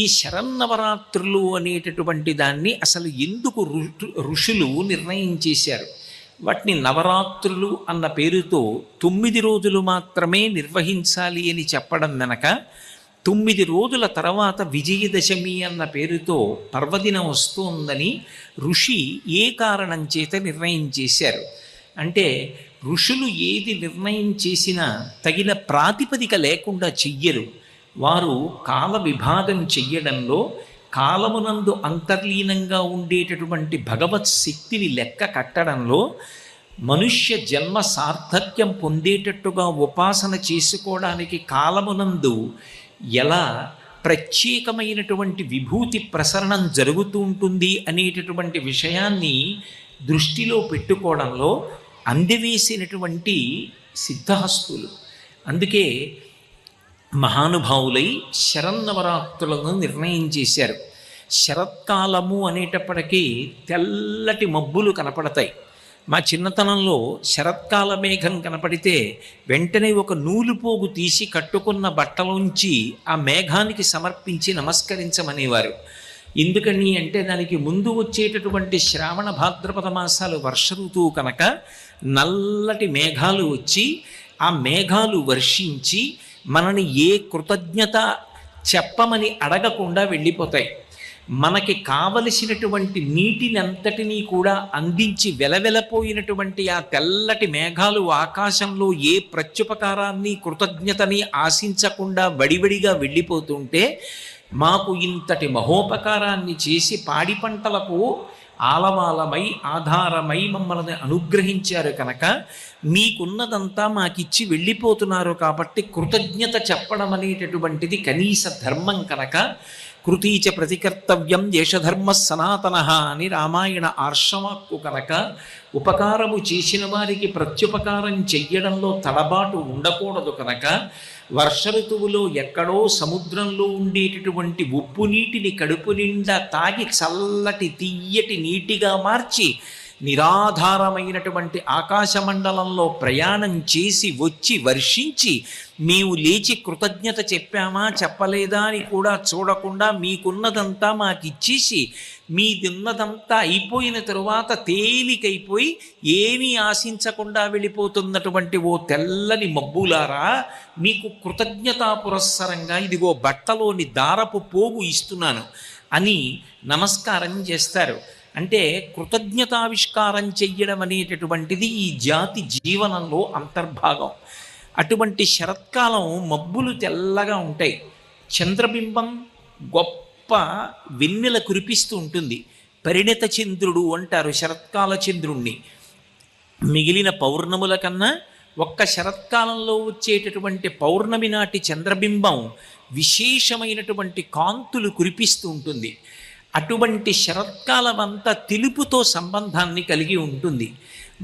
ఈ శరన్నవరాత్రులు అనేటటువంటి దాన్ని అసలు ఎందుకు ఋషులు నిర్ణయం చేశారు? వాటిని నవరాత్రులు అన్న పేరుతో 9 రోజులు మాత్రమే నిర్వహించాలి అని చెప్పడం వెనక 9 రోజుల తర్వాత విజయదశమి అన్న పేరుతో పర్వదినం వస్తుందని ఋషి ఏ కారణం చేత నిర్ణయం చేశారు అంటే, ఋషులు ఏది నిర్ణయం చేసినా తగిన ప్రాతిపదిక లేకుండా చెయ్యరు. వారు కాల విభాగం చెయ్యడంలో కాలమునందు అంతర్లీనంగా ఉండేటటువంటి భగవత్ శక్తిని లెక్క కట్టడంలో మనుష్య జన్మ సార్థక్యం పొందేటట్టుగా ఉపాసన చేసుకోవడానికి కాలమునందు ఎలా ప్రత్యేకమైనటువంటి విభూతి ప్రసరణం జరుగుతూ ఉంటుంది అనేటటువంటి విషయాన్ని దృష్టిలో పెట్టుకోవడంలో అందవేసినటువంటి సిద్ధహస్తులు. అందుకే మహానుభావులై శరన్నవరాత్రులను నిర్ణయం చేశారు. శరత్కాలము అనేటప్పటికీ తెల్లటి మబ్బులు కనపడతాయి. మా చిన్నతనంలో శరత్కాల మేఘం కనపడితే వెంటనే ఒక నూలుపోగు తీసి కట్టుకున్న బట్టలోంచి ఆ మేఘానికి సమర్పించి నమస్కరించమనేవారు. ఎందుకని అంటే, దానికి ముందు వచ్చేటటువంటి శ్రావణ భాద్రపద మాసాలు వర్ష ఋతువు కనుక నల్లటి మేఘాలు వచ్చి ఆ మేఘాలు వర్షించి మనని ఏ కృతజ్ఞత చెప్పమని అడగకుండా వెళ్ళిపోతాయి. మనకి కావలసినటువంటి నీటిని అంతటినీ కూడా అందించి వెలవెలపోయినటువంటి ఆ తెల్లటి మేఘాలు ఆకాశంలో ఏ ప్రత్యుపకారాన్ని కృతజ్ఞతని ఆశించకుండా వడివడిగా వెళ్ళిపోతుంటే, మాకు ఇంతటి మహోపకారాన్ని చేసి పాడి పంటలకు ఆలవాలమై ఆధారమై మమ్మల్ని అనుగ్రహించారు కనుక మీకున్నదంతా మాకిచ్చి వెళ్ళిపోతున్నారు కాబట్టి కృతజ్ఞత చెప్పడం అనేటటువంటిది కనీస ధర్మం కనుక కృతీచ ప్రతికర్తవ్యం దేశధర్మ సనాతన అని రామాయణ ఆర్షవాక్కు కనుక ఉపకారము చేసిన వారికి ప్రత్యుపకారం చెయ్యడంలో తడబాటు ఉండకూడదు కనుక వర్ష ఋతువులో ఎక్కడో సముద్రంలో ఉండేటటువంటి ఉప్పు నీటిని కడుపు నిండా తాగి చల్లటి తీయటి నీటిగా మార్చి నిరాధారమైనటువంటి ఆకాశమండలంలో ప్రయాణం చేసి వచ్చి వర్షించి మేము లేచి కృతజ్ఞత చెప్పామా చెప్పలేదా అని కూడా చూడకుండా మీకున్నదంతా మాకిచ్చేసి మీదున్నదంతా అయిపోయిన తరువాత తేలికైపోయి ఏమీ ఆశించకుండా వెళ్ళిపోతున్నటువంటి ఓ తెల్లని మబ్బులారా, మీకు కృతజ్ఞతా పురస్సరంగా ఇదిగో బట్టలోని దారపు పోగు ఇస్తున్నాను అని నమస్కారం చేస్తారు. అంటే కృతజ్ఞతావిష్కారం చెయ్యడం అనేటటువంటిది ఈ జాతి జీవనంలో అంతర్భాగం. అటువంటి శరత్కాలం మబ్బులు తెల్లగా ఉంటాయి. చంద్రబింబం గొప్ప వెన్నెల కురిపిస్తూ ఉంటుంది. పరిణత చంద్రుడు అంటారు శరత్కాల చంద్రుణ్ణి. మిగిలిన పౌర్ణముల కన్నా ఒక్క శరత్కాలంలో వచ్చేటటువంటి పౌర్ణమి నాటి చంద్రబింబం విశేషమైనటువంటి కాంతులు కురిపిస్తూ ఉంటుంది. అటువంటి శరత్కాలం అంతా తెలుపుతో సంబంధాన్ని కలిగి ఉంటుంది.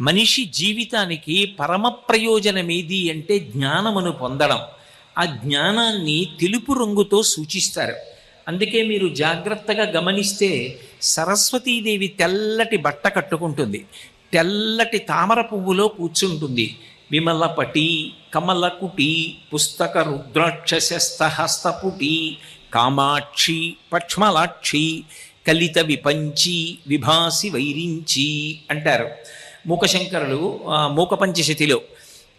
మనిషి జీవితానికి పరమ ప్రయోజనం ఏది అంటే జ్ఞానమును పొందడం. ఆ జ్ఞానాన్ని తెలుపు రంగుతో సూచిస్తారు. అందుకే మీరు జాగ్రత్తగా గమనిస్తే సరస్వతీదేవి తెల్లటి బట్ట కట్టుకుంటుంది, తెల్లటి తామర పువ్వులో కూర్చుంటుంది. విమలపటి కమలకుటి పుస్తక రుద్రాక్షస్తహస్తపుటి కామాక్షి పక్ష్మలాక్షి కలిత విపంచి విభాసి వైరించి అంటారు మూకశంకరులు మూకపంచశతిలో.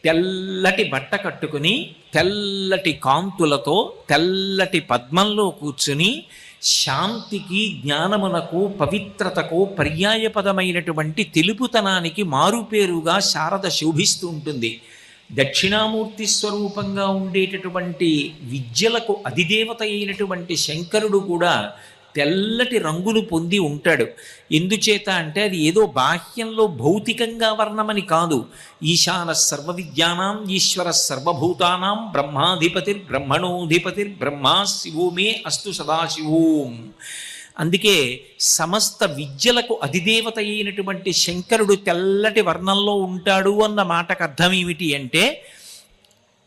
తెల్లటి బట్ట కట్టుకుని తెల్లటి కాంతులతో తెల్లటి పద్మంలో కూర్చుని శాంతికి జ్ఞానమునకు పవిత్రతకు పర్యాయపదమైనటువంటి తెలుపుతనానికి మారుపేరుగా శారద శోభిస్తూ ఉంటుంది. దక్షిణామూర్తి స్వరూపంగా ఉండేటటువంటి విద్యలకు అధిదేవత అయినటువంటి శంకరుడు కూడా తెల్లటి రంగులు పొంది ఉంటాడు. ఎందుచేత అంటే అది ఏదో బాహ్యంలో భౌతికంగా వర్ణమని కాదు. ఈశాన సర్వ విద్యానాం ఈశ్వర సర్వభూతానాం బ్రహ్మాధిపతిర్బ్రహ్మణోధిపతిర్బ్రహ్మా శివో మే అస్తు సదాశివోం. అందుకే సమస్త విద్యలకు అధిదేవత అయినటువంటి శంకరుడు తెల్లటి వర్ణంలో ఉంటాడు అన్న మాటకు అర్థం ఏమిటి అంటే,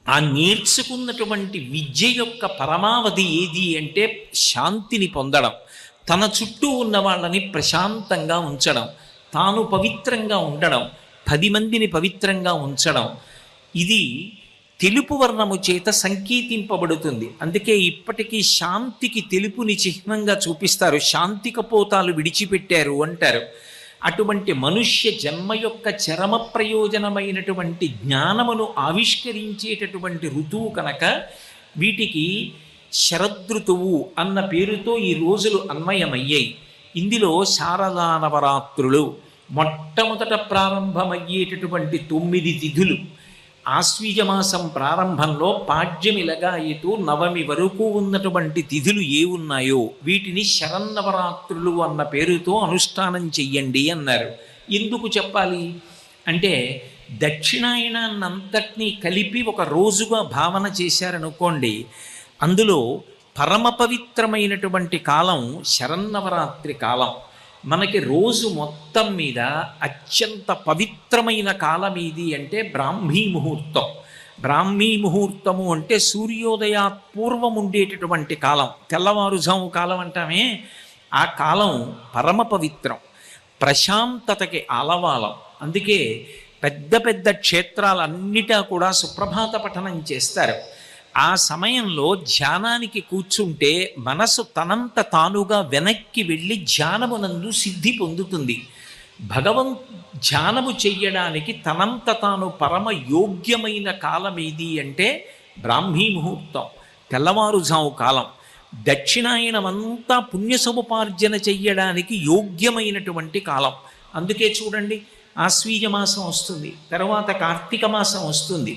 ఆ నేర్చుకున్నటువంటి విద్య యొక్క పరమావధి ఏది అంటే శాంతిని పొందడం, తన చుట్టూ ఉన్న వాళ్ళని ప్రశాంతంగా ఉంచడం, తాను పవిత్రంగా ఉండడం, 10 మందిని పవిత్రంగా ఉంచడం. ఇది తెలుపు వర్ణము చేత సంకేతింపబడుతుంది. అందుకే ఇప్పటికీ శాంతికి తెలుపుని చిహ్నంగా చూపిస్తారు. శాంతి కపోతాలు విడిచిపెట్టారు అంటారు. అటువంటి మనుష్య జన్మ యొక్క చరమ ప్రయోజనమైనటువంటి జ్ఞానమును ఆవిష్కరించేటటువంటి ఋతువు కనుక వీటికి శరదృతువు అన్న పేరుతో ఈ రోజులు అన్వయమయ్యాయి. ఇందులో శారదా నవరాత్రులు మొట్టమొదట ప్రారంభమయ్యేటటువంటి 9 తిథులు. ఆశ్వీజమాసం ప్రారంభంలో పాడ్యమి లగాయతు నవమి వరకు ఉన్నటువంటి తిథులు ఏ ఉన్నాయో వీటిని శరన్నవరాత్రులు అన్న పేరుతో అనుష్ఠానం చెయ్యండి అన్నారు. ఎందుకు చెప్పాలి అంటే దక్షిణాయనాన్నంతటినీ కలిపి ఒక రోజుగా భావన చేశారనుకోండి, అందులో పరమ పవిత్రమైనటువంటి కాలం శరన్నవరాత్రి కాలం. మనకి రోజు మొత్తం మీద అత్యంత పవిత్రమైన కాలం ఏది అంటే బ్రాహ్మీ ముహూర్తం. బ్రాహ్మీ ముహూర్తము అంటే సూర్యోదయాత్ పూర్వం ఉండేటటువంటి కాలం, తెల్లవారుజాము కాలం అంటామే, ఆ కాలం పరమ పవిత్రం, ప్రశాంతతకి ఆలవాలం. అందుకే పెద్ద పెద్ద క్షేత్రాలన్నిటా కూడా సుప్రభాత పఠనం చేస్తారు. ఆ సమయంలో ధ్యానానికి కూర్చుంటే మనసు తనంత తానుగా వెనక్కి వెళ్ళి ధ్యానమునందు సిద్ధి పొందుతుంది. ధ్యానము చెయ్యడానికి తనంత తాను పరమ యోగ్యమైన కాలం ఏది అంటే బ్రాహ్మీ ముహూర్తం, తెల్లవారుజాము కాలం. దక్షిణాయనమంతా పుణ్య సముపార్జన చెయ్యడానికి యోగ్యమైనటువంటి కాలం. అందుకే చూడండి, ఆశ్వీజ మాసం వస్తుంది, తర్వాత కార్తీక మాసం వస్తుంది.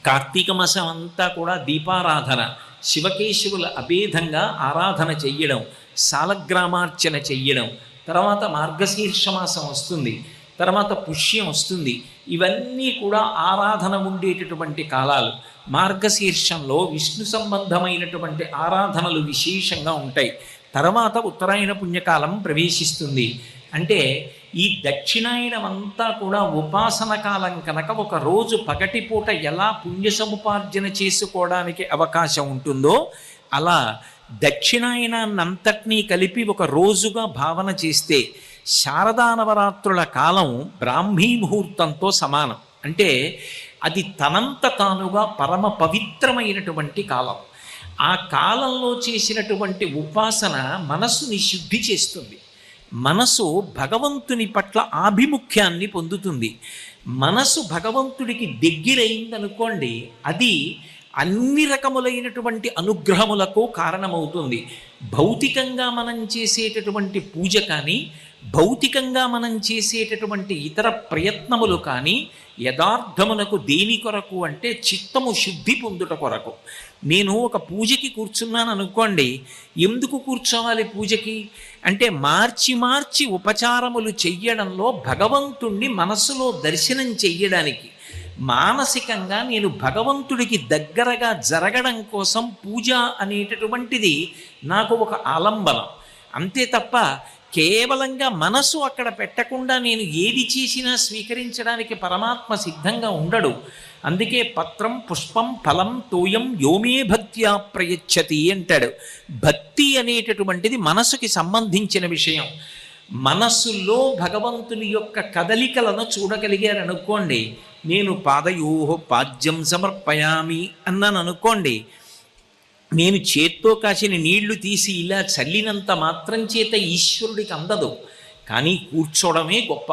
కార్తీక మాసం అంతా కూడా దీపారాధన, శివకేశవుల అభేదంగా ఆరాధన చెయ్యడం, సాలగ్రామార్చన చెయ్యడం. తర్వాత మార్గశీర్ష మాసం వస్తుంది, తర్వాత పుష్యం వస్తుంది. ఇవన్నీ కూడా ఆరాధన ఉండేటటువంటి కాలాలు. మార్గశీర్షంలో విష్ణు సంబంధమైనటువంటి ఆరాధనలు విశేషంగా ఉంటాయి. తర్వాత ఉత్తరాయణ పుణ్యకాలం ప్రవేశిస్తుంది. అంటే ఈ దక్షిణాయనమంతా కూడా ఉపాసన కాలం కనుక ఒక రోజు పగటిపూట ఎలా పుణ్య సముపార్జన చేసుకోవడానికి అవకాశం ఉంటుందో అలా దక్షిణాయనాన్నంతటినీ కలిపి ఒక రోజుగా భావన చేస్తే శారదా నవరాత్రుల కాలం బ్రాహ్మీ ముహూర్తంతో సమానం. అంటే అది తనంత తానుగా పరమ పవిత్రమైనటువంటి కాలం. ఆ కాలంలో చేసినటువంటి ఉపాసన మనస్సుని శుద్ధి చేస్తుంది. మనసు భగవంతుని పట్ల ఆభిముఖ్యాన్ని పొందుతుంది. మనసు భగవంతుడికి దగ్గరైందనుకోండి, అది అన్ని రకములైనటువంటి అనుగ్రహములకు కారణమవుతుంది. భౌతికంగా మనం చేసేటటువంటి పూజ కానీ, భౌతికంగా మనం చేసేటటువంటి ఇతర ప్రయత్నములు కానీ యథార్థమునకు దేని కొరకు అంటే చిత్తము శుద్ధి పొందుట కొరకు. నేను ఒక పూజకి కూర్చున్నాను అనుకోండి, ఎందుకు కూర్చోవాలి పూజకి అంటే మార్చి మార్చి ఉపచారములు చెయ్యడంలో భగవంతుణ్ణి మనసులో దర్శనం చెయ్యడానికి, మానసికంగా నేను భగవంతుడికి దగ్గరగా జరగడం కోసం పూజ అనేటటువంటిది నాకు ఒక ఆలంబనం. అంతే తప్ప కేవలంగా మనసు అక్కడ పెట్టకుండా నేను ఏది చేసినా స్వీకరించడానికి పరమాత్మ సిద్ధంగా ఉండడు. అందుకే పత్రం పుష్పం ఫలం తోయం యోమే భక్త్యా ప్రయచ్చతి అంటాడు. భక్తి అనేటటువంటిది మనసుకి సంబంధించిన విషయం. మనస్సులో భగవంతుని యొక్క కదలికలను చూడగలిగారనుకోండి, నేను పాదయోహో పాద్యం సమర్పయామి అన్నాను అనుకోండి, నేను చేత్తో కాసిన నీళ్లు తీసి ఇలా చల్లినంత మాత్రం చేత ఈశ్వరుడికి అందదు. కానీ కూర్చోవడమే గొప్ప.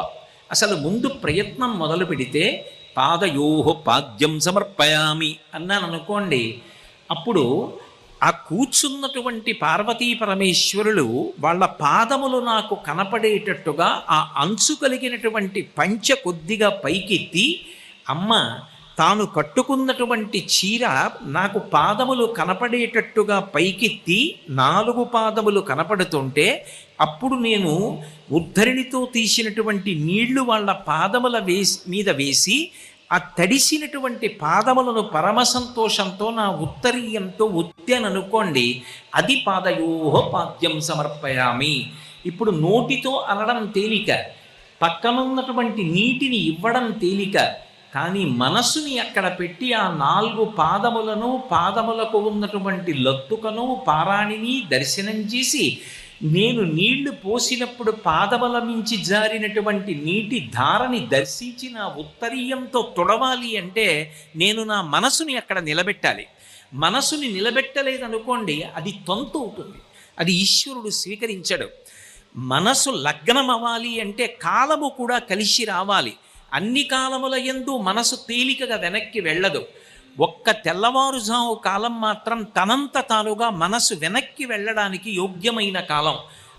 అసలు ముందు ప్రయత్నం మొదలు పెడితే పాదయోహో పాద్యం సమర్పయామి అన్నాను అనుకోండి, అప్పుడు ఆ కూర్చున్నటువంటి పార్వతీ పరమేశ్వరులు వాళ్ళ పాదములు నాకు కనపడేటట్టుగా ఆ అంచు కలిగినటువంటి పంచె కొద్దిగా పైకెత్తి, అమ్మ తాను కట్టుకున్నటువంటి చీర నాకు పాదములు కనపడేటట్టుగా పైకెత్తి 4 పాదములు కనపడుతుంటే అప్పుడు నేను ఉద్ధరిణితో తీసినటువంటి నీళ్లు వాళ్ళ పాదముల మీద వేసి ఆ తడిసినటువంటి పాదములను పరమ సంతోషంతో నా ఉత్తరీయంతో ఒత్తాననుకోండి, అది పాదయోహ పాద్యం సమర్పయామి. ఇప్పుడు నోటితో అనడం తేలిక, పక్కనున్నటువంటి నీటిని ఇవ్వడం తేలిక, కానీ మనస్సుని అక్కడ పెట్టి ఆ 4 పాదములను, పాదములకు ఉన్నటువంటి లత్తుకను పారాణిని దర్శనం చేసి నేను నీళ్లు పోసినప్పుడు పాదముల మించి జారినటువంటి నీటి ధారని దర్శించి నా ఉత్తరీయంతో తొడవాలి అంటే నేను నా మనసుని అక్కడ నిలబెట్టాలి. మనసుని నిలబెట్టలేదనుకోండి, అది తంతు అవుతుంది, అది ఈశ్వరుడు స్వీకరించడు. మనసు లగ్నం అవ్వాలి అంటే కాలము కూడా కలిసి రావాలి. అన్ని కాలముల యందు మనసు తేలికగా వెనక్కి వెళ్ళదు. ఒక్క తెల్లవారుజాము కాలం మాత్రం తనంత తానుగా మనసు వెనక్కి వెళ్ళడానికి యోగ్యమైన కాలం.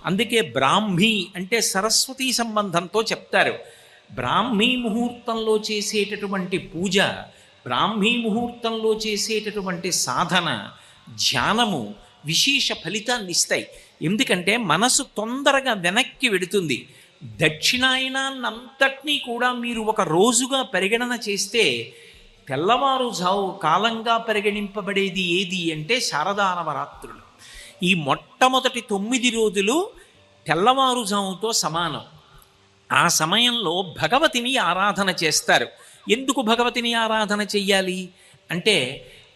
అందుకే బ్రాహ్మీ అంటే సరస్వతీ సంబంధంతో చెప్తారు. బ్రాహ్మీ ముహూర్తంలో చేసేటటువంటి పూజ, బ్రాహ్మీ ముహూర్తంలో చేసేటటువంటి సాధన, ధ్యానము విశేష ఫలితాన్ని ఇస్తాయి. ఎందుకంటే మనసు తొందరగా వెనక్కి వెడుతుంది. దక్షిణాయనాన్నంతటినీ కూడా మీరు ఒక రోజుగా పరిగణన చేస్తే తెల్లవారుజావు కాలంగా పరిగణింపబడేది ఏది అంటే శారదా నవరాత్రులు. ఈ మొట్టమొదటి 9 రోజులు తెల్లవారుజాముతో సమానం. ఆ సమయంలో భగవతిని ఆరాధన చేస్తారు. ఎందుకు భగవతిని ఆరాధన చెయ్యాలి అంటే,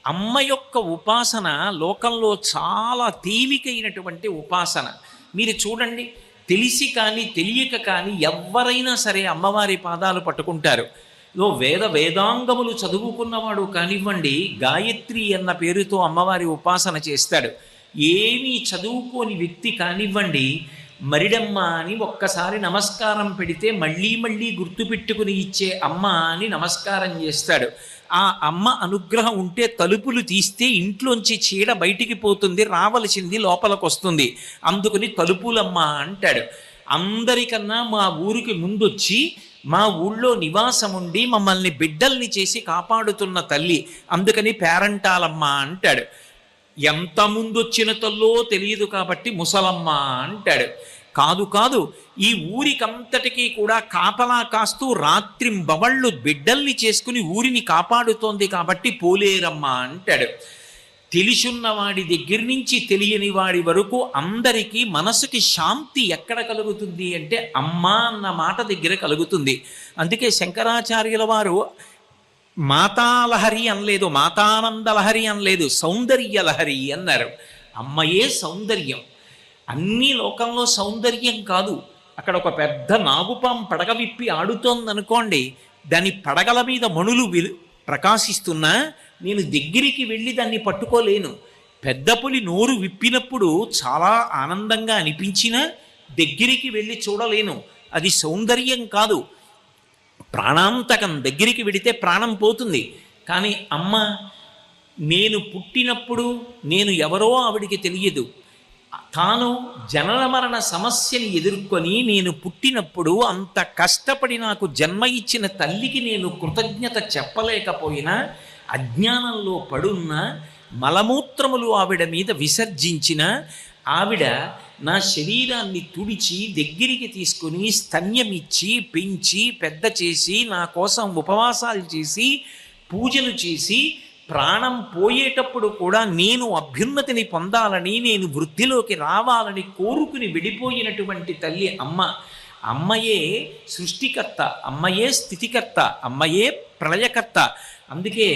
అమ్మ యొక్క ఉపాసన లోకంలో చాలా తేలికైనటువంటి ఉపాసన. మీరు చూడండి, తెలిసి కానీ తెలియక కానీ ఎవరైనా సరే అమ్మవారి పాదాలు పట్టుకుంటారు. వేదాంగములు చదువుకున్నవాడు కానివ్వండి, గాయత్రి అన్న పేరుతో అమ్మవారి ఉపాసన చేస్తాడు. ఏమీ చదువుకోని వ్యక్తి కానివ్వండి, మరిడమ్మ అని ఒక్కసారి నమస్కారం పెడితే మళ్ళీ మళ్ళీ గుర్తుపెట్టుకుని ఇచ్చే అమ్మ అని నమస్కారం చేస్తాడు. ఆ అమ్మ అనుగ్రహం ఉంటే తలుపులు తీస్తే ఇంట్లోంచి చీడ బయటికి పోతుంది, రావలసింది లోపలికి వస్తుంది. అందుకని తలుపులమ్మ అంటాడు. అందరికన్నా మా ఊరికి ముందొచ్చి మా ఊళ్ళో నివాసం ఉండి మమ్మల్ని బిడ్డల్ని చేసి కాపాడుతున్న తల్లి, అందుకని పేరంటాలమ్మ అంటాడు. ఎంత ముందొచ్చిన తల్లో తెలియదు కాబట్టి ముసలమ్మ అంటాడు. కాదు, ఈ ఊరికంతటికీ కూడా కాపలా కాస్తూ రాత్రింబవళ్ళు బిడ్డల్ని చేసుకుని ఊరిని కాపాడుతోంది కాబట్టి పోలేరమ్మ అంటాడు. తెలిసున్నవాడి దగ్గర నుంచి తెలియని వాడి వరకు అందరికీ మనసుకి శాంతి ఎక్కడ కలుగుతుంది అంటే అమ్మ అన్న మాట దగ్గర కలుగుతుంది. అందుకే శంకరాచార్యుల వారు మాతాలహరి అనలేదు, మాతానందలహరి అనలేదు, సౌందర్యలహరి అన్నారు. అమ్మయే సౌందర్యం. అన్ని లోకంలో సౌందర్యం కాదు. అక్కడ ఒక పెద్ద నాగుపాం పడగ విప్పి ఆడుతోందనుకోండి, దాని పడగల మీద మణులు ప్రకాశిస్తున్నా నేను దగ్గరికి వెళ్ళి దాన్ని పట్టుకోలేను. పెద్ద పులి నోరు విప్పినప్పుడు చాలా ఆనందంగా అనిపించినా దగ్గరికి వెళ్ళి చూడలేను. అది సౌందర్యం కాదు, ప్రాణాంతకం. దగ్గరికి వెడితే ప్రాణం పోతుంది. కానీ అమ్మ, నేను పుట్టినప్పుడు నేను ఎవరో ఆవిడికి తెలియదు. తాను జనన మరణ సమస్యని ఎదుర్కొని నేను పుట్టినప్పుడు అంత కష్టపడి నాకు జన్మ ఇచ్చిన తల్లికి నేను కృతజ్ఞత చెప్పలేకపోయినా, అజ్ఞానంలో పడున్న మలమూత్రములు ఆవిడ మీద విసర్జించిన ఆవిడ నా శరీరాన్ని తుడిచి దగ్గరికి తీసుకుని స్తన్యమిచ్చి పెంచి పెద్ద చేసి నా కోసం ఉపవాసాలు చేసి పూజలు చేసి ప్రాణం పోయేటప్పుడు కూడా నేను అభ్యున్నతిని పొందాలని, నేను వృద్ధిలోకి రావాలని కోరుకుని విడిపోయినటువంటి తల్లి అమ్మ. అమ్మయే సృష్టికర్త, అమ్మయే స్థితికర్త, అమ్మయే ప్రళయకర్త. అందుకే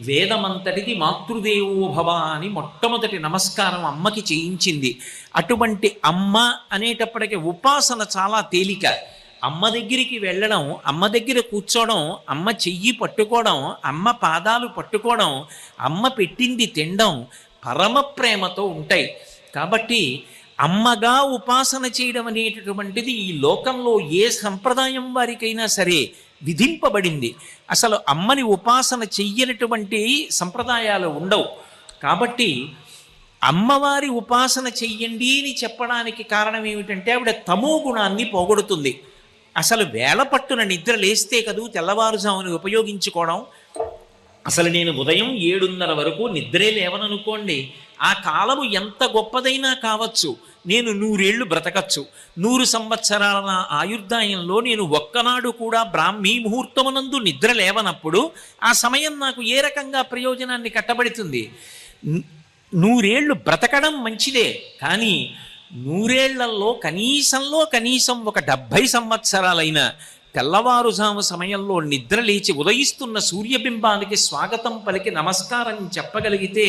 వేదమంతటిది మాతృదేవో భవ అని మొట్టమొదటి నమస్కారం అమ్మకి చేయించింది. అటువంటి అమ్మ అనేటప్పటికీ ఉపాసన చాలా తేలిక. అమ్మ దగ్గరికి వెళ్ళడం, అమ్మ దగ్గర కూర్చోవడం, అమ్మ చెయ్యి పట్టుకోవడం, అమ్మ పాదాలు పట్టుకోవడం, అమ్మ పెట్టింది తినడం పరమ ప్రేమతో ఉంటాయి. కాబట్టి అమ్మగా ఉపాసన చేయడం అనేటటువంటిది ఈ లోకంలో ఏ సంప్రదాయం వారికైనా సరే విధింపబడింది. అసలు అమ్మని ఉపాసన చెయ్యనటువంటి సంప్రదాయాలు ఉండవు. కాబట్టి అమ్మవారి ఉపాసన చెయ్యండి అని చెప్పడానికి కారణం ఏమిటంటే ఆవిడ తమో గుణాన్ని పోగొడుతుంది. అసలు వేళ పట్టున నిద్ర లేస్తే కదూ తెల్లవారుజాముని ఉపయోగించుకోవడం. అసలు నేను ఉదయం 7:30 వరకు నిద్రే లేవననుకోండి, ఆ కాలము ఎంత గొప్పదైనా కావచ్చు, నేను 100 ఏళ్ళు బ్రతకచ్చు. 100 సంవత్సరాల నా ఆయుర్దాయంలో నేను ఒక్కనాడు కూడా బ్రాహ్మీ ముహూర్తమునందు నిద్ర లేవనప్పుడు ఆ సమయం నాకు ఏ రకంగా ప్రయోజనాన్ని కట్టబడుతుంది? 100 ఏళ్ళు బ్రతకడం మంచిదే, కానీ 100 ఏళ్లలో కనీసం ఒక 70 సంవత్సరాలైనా తెల్లవారుజాము సమయంలో నిద్ర లేచి ఉదయిస్తున్న సూర్యబింబానికి స్వాగతం పలికి నమస్కారం చెప్పగలిగితే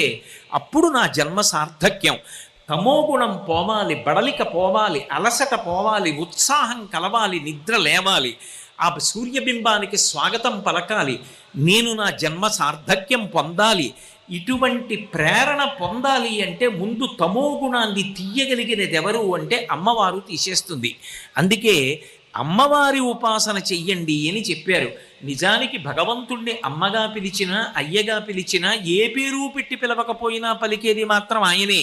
అప్పుడు నా జన్మ సార్థక్యం. తమోగుణం పోవాలి, బడలిక పోవాలి, అలసట పోవాలి, ఉత్సాహం కలవాలి, నిద్ర లేవాలి, ఆ సూర్యబింబానికి స్వాగతం పలకాలి, నేను నా జన్మ సార్థక్యం పొందాలి, ఇటువంటి ప్రేరణ పొందాలి అంటే ముందు తమోగుణాన్ని తీయగలిగినది ఎవరు అంటే అమ్మవారు తీసేస్తుంది. అందుకే అమ్మవారి ఉపాసన చెయ్యండి అని చెప్పారు. నిజానికి భగవంతుణ్ణి అమ్మగా పిలిచినా అయ్యగా పిలిచినా ఏ పేరు పెట్టి పిలవకపోయినా పలికేది మాత్రం ఆయనే.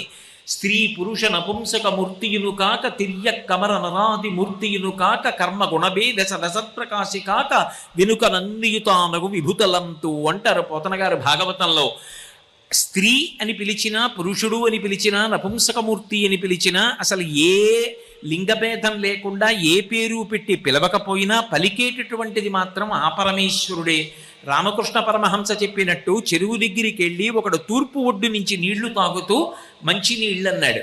స్త్రీ పురుష నపుంసక మూర్తియును కాక తిర్య కమర నరాది మూర్తియును కాక కర్మ గుణభేద సదసత్ప్రకాశి కాక వెనుక నందియుతానగు విభుతలంతు అంటారు పోతన గారు భాగవతంలో. స్త్రీ అని పిలిచినా, పురుషుడు అని పిలిచినా, నపుంసకమూర్తి అని పిలిచినా, అసలు ఏ లింగభేదం లేకుండా ఏ పేరు పెట్టి పిలవకపోయినా పలికేటటువంటిది మాత్రం ఆ పరమేశ్వరుడే. రామకృష్ణ పరమహంస చెప్పినట్టు చెరువు దగ్గరికి వెళ్ళి ఒకడు తూర్పు ఒడ్డు నుంచి నీళ్లు తాగుతూ మంచి నీళ్ళు అన్నాడు,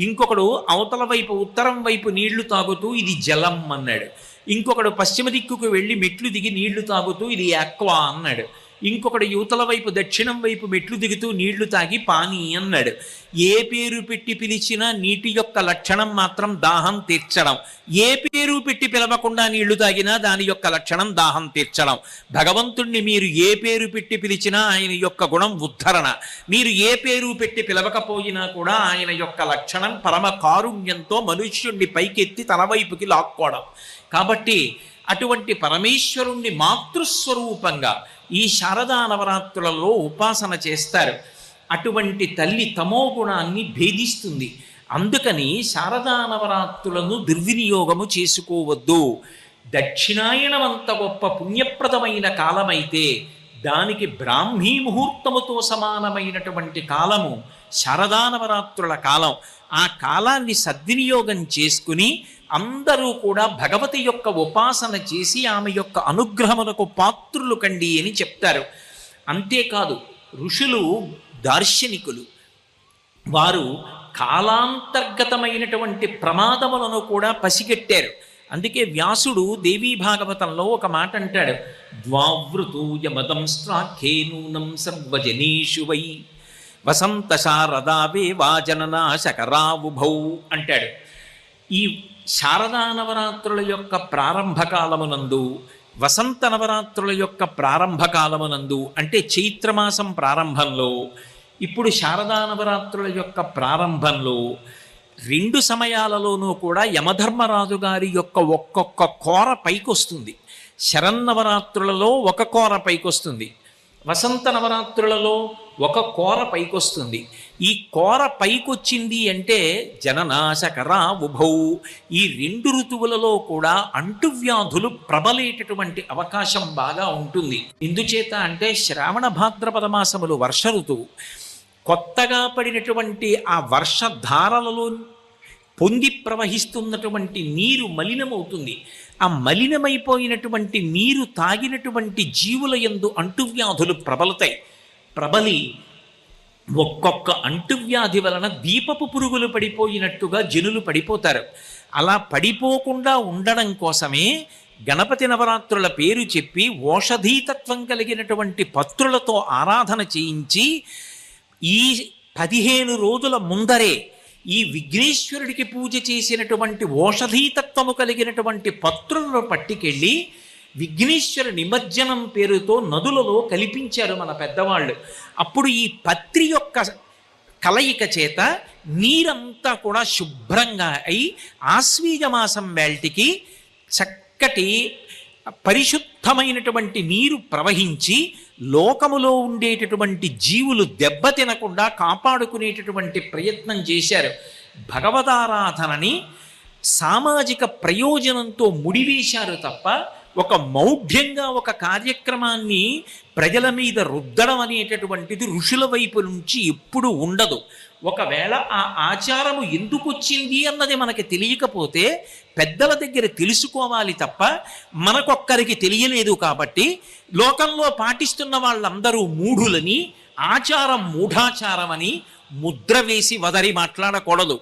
ఇంకొకడు అవతల వైపు ఉత్తరం వైపు నీళ్లు తాగుతూ ఇది జలం అన్నాడు, ఇంకొకడు పశ్చిమ దిక్కుకు వెళ్ళి మెట్లు దిగి నీళ్లు తాగుతూ ఇది ఆక్వా అన్నాడు, ఇంకొకడు యువతల వైపు దక్షిణం వైపు మెట్లు దిగుతూ నీళ్లు తాగి పానీ అన్నాడు. ఏ పేరు పెట్టి పిలిచినా నీటి యొక్క లక్షణం మాత్రం దాహం తీర్చడం. ఏ పేరు పెట్టి పిలవకుండా నీళ్లు తాగినా దాని యొక్క లక్షణం దాహం తీర్చడం. భగవంతుణ్ణి మీరు ఏ పేరు పెట్టి పిలిచినా ఆయన యొక్క గుణం ఉద్ధరణ. మీరు ఏ పేరు పెట్టి పిలవకపోయినా కూడా ఆయన యొక్క లక్షణం పరమ కారుణ్యంతో మనుష్యుణ్ణి పైకెత్తి తన వైపుకి లాక్కోవడం. కాబట్టి అటువంటి పరమేశ్వరుణ్ణి మాతృస్వరూపంగా ఈ శారదా నవరాత్రులలో ఉపాసన చేస్తారు. అటువంటి తల్లి తమోగుణాన్ని భేదిస్తుంది. అందుకని శారదా నవరాత్రులను దుర్వినియోగము చేసుకోవద్దు. దక్షిణాయనమంత గొప్ప పుణ్యప్రదమైన కాలమైతే దానికి బ్రాహ్మీ ముహూర్తముతో సమానమైనటువంటి కాలము శారదా నవరాత్రుల కాలం. ఆ కాలాన్ని సద్వినియోగం చేసుకుని అందరూ కూడా భగవతి యొక్క ఉపాసన చేసి ఆమె యొక్క అనుగ్రహమునకు పాత్రులు కండి అని చెప్తారు. అంతేకాదు ఋషులు దార్శనికులు, వారు కాలాంతర్గతమైనటువంటి ప్రమాదములను కూడా పసిగట్టారు. అందుకే వ్యాసుడు దేవీ భాగవతంలో ఒక మాట అంటాడు, ద్వావృతూయమదం శ్లాఘే నూనం సర్వజనేషు వై వసంత శారదావే వాజననాశకరావుభౌ అంటాడు. ఈ శారదా నవరాత్రుల యొక్క ప్రారంభకాలమునందు, వసంత నవరాత్రుల యొక్క ప్రారంభకాలమునందు అంటే చైత్రమాసం ప్రారంభంలో, ఇప్పుడు శారదా నవరాత్రుల యొక్క ప్రారంభంలో రెండు సమయాలలోనూ కూడా యమధర్మరాజు గారి యొక్క ఒక్కొక్క కోర పైకొస్తుంది. శరన్నవరాత్రులలో ఒక కోర పైకొస్తుంది, వసంత నవరాత్రులలో ఒక కోర పైకొస్తుంది. ఈ కోర పైకొచ్చింది అంటే జననాశకరా ఉభౌ, ఈ రెండు ఋతువులలో కూడా అంటువ్యాధులు ప్రబలేటటువంటి అవకాశం బాగా ఉంటుంది. ఎందుచేత అంటే శ్రావణ భాద్రపద మాసములు వర్ష ఋతువు. కొత్తగా పడినటువంటి ఆ వర్షధారలలో పొంగి ప్రవహిస్తున్నటువంటి నీరు మలినమవుతుంది. ఆ మలినమైపోయినటువంటి నీరు తాగినటువంటి జీవుల యందు అంటువ్యాధులు ప్రబలి ఒక్కొక్క అంటువ్యాధి వలన దీపపు పురుగులు పడిపోయినట్టుగా జనులు పడిపోతారు. అలా పడిపోకుండా ఉండడం కోసమే గణపతి నవరాత్రుల పేరు చెప్పి ఓషధీతత్వం కలిగినటువంటి పత్రులతో ఆరాధన చేయించి ఈ 15 రోజుల ముందరే ఈ విఘ్నేశ్వరుడికి పూజ చేసినటువంటి ఓషధీతత్వము కలిగినటువంటి పత్రులను పట్టుకెళ్ళి విఘ్నేశ్వర నిమజ్జనం పేరుతో నదులలో కల్పించారు మన పెద్దవాళ్ళు. అప్పుడు ఈ పత్రి యొక్క కలయిక చేత నీరంతా కూడా శుభ్రంగా అయి ఆశ్వీజ మాసం వేల్టికి చక్కటి పరిశుద్ధమైనటువంటి నీరు ప్రవహించి లోకములో ఉండేటటువంటి జీవులు దెబ్బతినకుండా కాపాడుకునేటటువంటి ప్రయత్నం చేశారు. భగవదారాధనని సామాజిక ప్రయోజనంతో ముడివేశారు తప్ప ఒక మౌఢ్యంగా ఒక కార్యక్రమాన్ని ప్రజల మీద రుద్దడం అనేటటువంటిది ఋషుల వైపు నుంచి ఎప్పుడూ ఉండదు. ఒకవేళ ఆ ఆచారము ఎందుకు వచ్చింది అన్నది మనకి తెలియకపోతే పెద్దల దగ్గర తెలుసుకోవాలి తప్ప మనకొక్కరికి తెలియలేదు కాబట్టి లోకంలో పాటిస్తున్న వాళ్ళందరూ మూఢులని, ఆచారం మూఢాచారమని ముద్ర వేసి వదరి మాట్లాడకూడదు.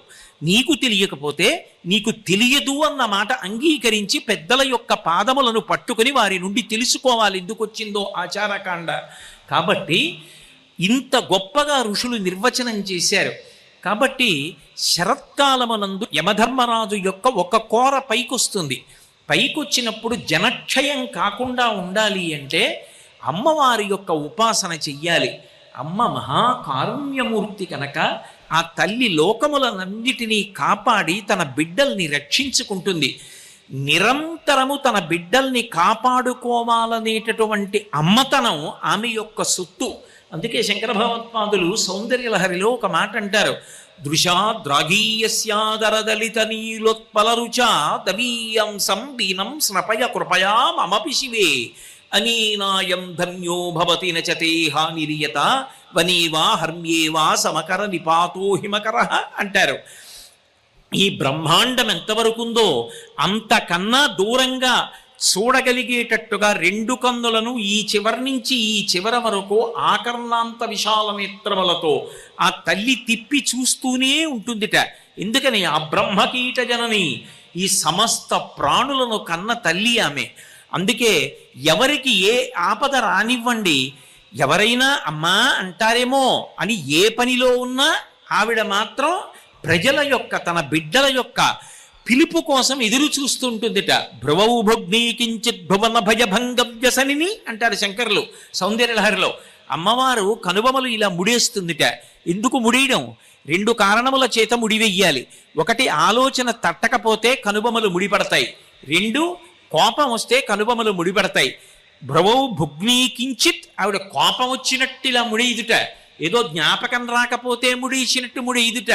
నీకు తెలియకపోతే నీకు తెలియదు అన్న మాట అంగీకరించి పెద్దల యొక్క పాదములను పట్టుకుని వారి నుండి తెలుసుకోవాలి ఎందుకు వచ్చిందో ఆచారకాండ. కాబట్టి ఇంత గొప్పగా ఋషులు నిర్వచనం చేశారు. కాబట్టి శరత్కాలమునందు యమధర్మరాజు యొక్క ఒక కోర పైకొస్తుంది. పైకొచ్చినప్పుడు జనక్షయం కాకుండా ఉండాలి అంటే అమ్మవారి యొక్క ఉపాసన చెయ్యాలి. అమ్మ మహాకారుణ్యమూర్తి కనుక ఆ తల్లి లోకములనన్నిటినీ కాపాడి తన బిడ్డల్ని రక్షించుకుంటుంది. నిరంతరము తన బిడ్డల్ని కాపాడుకోవాలనేటటువంటి అమ్మతనం ఆమె యొక్క సొత్తు. అందుకే శంకర భగవత్పాదులు సౌందర్యలహరిలో ఒక మాట అంటారు, దృశాద్రాగీయస్యాదరదలిత నీలోత్పలరుచా దవీయం సంబీనం స్నపయ కృపయా మమపి శివే అనీనాయం ధన్యో భవతి నచతే హానిరియత వనీవా హర్మ్యేవా సమకర నిపాతో హిమకర అంటారు. ఈ బ్రహ్మాండం ఎంతవరకుందో అంతకన్నా దూరంగా చూడగలిగేటట్టుగా రెండు కన్నులను ఈ చివరి నుంచి ఈ చివరి వరకు ఆకర్ణాంత విశాల నేత్రములతో ఆ తల్లి తిప్పి చూస్తూనే ఉంటుందిట. ఎందుకని ఆ బ్రహ్మకీట జనని ఈ సమస్త ప్రాణులను కన్న తల్లి ఆమె. అందుకే ఎవరికి ఏ ఆపద రానివ్వండి, ఎవరైనా అమ్మా అంటారేమో అని ఏ పనిలో ఉన్నా ఆవిడ మాత్రం ప్రజల యొక్క తన బిడ్డల యొక్క పిలుపు కోసం ఎదురు చూస్తుంటుందిట. భ్రువౌ భుగ్నీ కించిత్ భువన భయభంగ వ్యసనిని అంటారు శంకరులు సౌందర్యలహరిలో. అమ్మవారు కనుబొమలు ఇలా ముడేస్తుందిట. ఎందుకు ముడియడం? రెండు కారణముల చేత ముడివెయ్యాలి. ఒకటి, ఆలోచన తట్టకపోతే కనుబొమలు ముడిపడతాయి. రెండు, కోపం వస్తే కనుబొమలు ముడిపడతాయి. భ్రువౌ భుగ్నీ కించిత్, ఆవిడ కోపం వచ్చినట్టు ఇలా ముడియుదుట. ఏదో జ్ఞాపకం రాకపోతే ముడిచినట్టు ముడియుదుట.